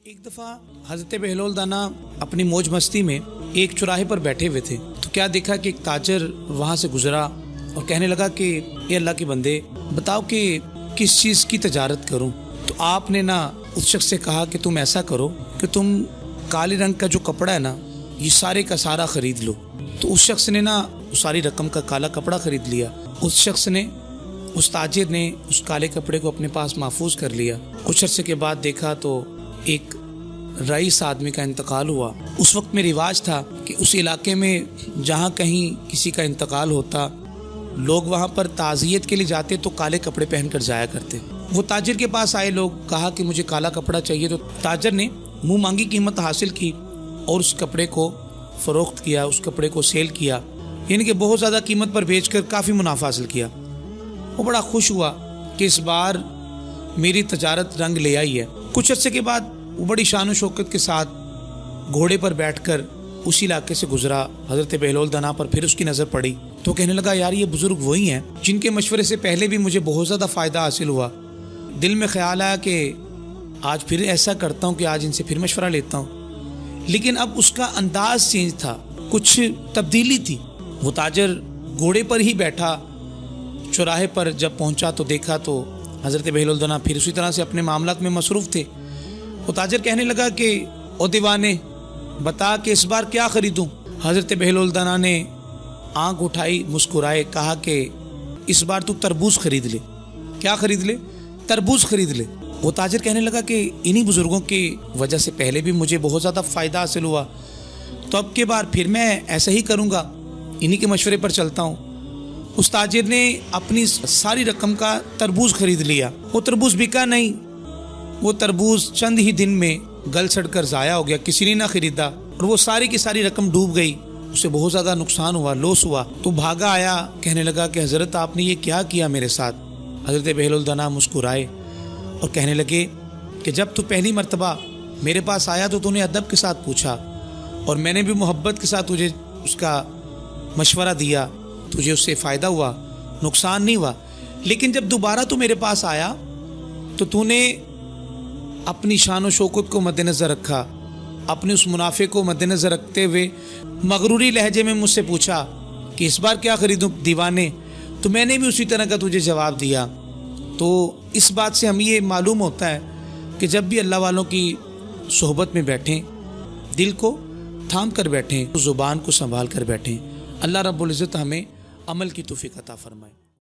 ایک دفعہ حضرت بہلول دانا اپنی موج مستی میں ایک چوراہے پر بیٹھے ہوئے تھے تو کیا دیکھا کہ ایک تاجر وہاں سے گزرا اور کہنے لگا کہ اے اللہ کے بندے بتاؤ کہ کس چیز کی تجارت کروں. تو آپ نے نا اس شخص سے کہا کہ تم ایسا کرو کہ تم کالے رنگ کا جو کپڑا ہے نا یہ سارے کا سارا خرید لو. تو اس شخص نے نا ساری رقم کا کالا کپڑا خرید لیا. اس شخص نے اس تاجر نے اس کالے کپڑے کو اپنے پاس محفوظ کر لیا. کچھ عرصے کے بعد دیکھا تو ایک رئیس آدمی کا انتقال ہوا. اس وقت میں رواج تھا کہ اس علاقے میں جہاں کہیں کسی کا انتقال ہوتا لوگ وہاں پر تعزیت کے لیے جاتے تو کالے کپڑے پہن کر جایا کرتے. وہ تاجر کے پاس آئے لوگ, کہا کہ مجھے کالا کپڑا چاہیے. تو تاجر نے منہ مانگی قیمت حاصل کی اور اس کپڑے کو فروخت کیا, اس کپڑے کو سیل کیا, یعنی کہ بہت زیادہ قیمت پر بیچ کر کافی منافع حاصل کیا. وہ بڑا خوش ہوا کہ اس بار میری تجارت رنگ لے آئی ہے. کچھ عرصے کے بعد وہ بڑی شان و شوکت کے ساتھ گھوڑے پر بیٹھ کر اسی علاقے سے گزرا. حضرت بہلول دانا پر پھر اس کی نظر پڑی تو کہنے لگا یار یہ بزرگ وہی ہیں جن کے مشورے سے پہلے بھی مجھے بہت زیادہ فائدہ حاصل ہوا. دل میں خیال آیا کہ آج پھر ایسا کرتا ہوں کہ آج ان سے پھر مشورہ لیتا ہوں. لیکن اب اس کا انداز چینج تھا, کچھ تبدیلی تھی. وہ تاجر گھوڑے پر ہی بیٹھا چوراہے پر جب پہنچا تو دیکھا تو حضرت بہلول دانا پھر اسی طرح سے اپنے معاملات میں مصروف تھے. وہ تاجر کہنے لگا کہ او دیوانے بتا کہ اس بار کیا خریدوں. حضرت بہلول دانا نے آنکھ اٹھائی, مسکرائے, کہا کہ اس بار تو تربوز خرید لے. کیا خرید لے؟ تربوز خرید لے. وہ تاجر کہنے لگا کہ انہی بزرگوں کی وجہ سے پہلے بھی مجھے بہت زیادہ فائدہ حاصل ہوا تو اب کے بار پھر میں ایسا ہی کروں گا, انہی کے مشورے پر چلتا ہوں. اس تاجر نے اپنی ساری رقم کا تربوز خرید لیا. وہ تربوز بکا نہیں, وہ تربوز چند ہی دن میں گل سڑ کر ضائع ہو گیا, کسی نے نہ خریدا اور وہ ساری کی ساری رقم ڈوب گئی. اسے بہت زیادہ نقصان ہوا, لوس ہوا. تو بھاگا آیا, کہنے لگا کہ حضرت آپ نے یہ کیا میرے ساتھ. حضرت بہلول دانا مسکرائے اور کہنے لگے کہ جب تو پہلی مرتبہ میرے پاس آیا تو نے ادب کے ساتھ پوچھا اور میں نے بھی محبت کے ساتھ تجھے اس کا مشورہ دیا, تجھے اس سے فائدہ ہوا, نقصان نہیں ہوا. لیکن جب دوبارہ تو میرے پاس آیا تو نے اپنی شان و شوکت کو مد نظر رکھا, اپنے اس منافع کو مد نظر رکھتے ہوئے مغروری لہجے میں مجھ سے پوچھا کہ اس بار کیا خریدوں دیوانے. تو میں نے بھی اسی طرح کا تجھے جواب دیا. تو اس بات سے ہمیں یہ معلوم ہوتا ہے کہ جب بھی اللہ والوں کی صحبت میں بیٹھیں دل کو تھام کر بیٹھیں, زبان کو سنبھال کر بیٹھیں. اللہ رب العزت ہمیں عمل کی توفیق عطا فرمائے.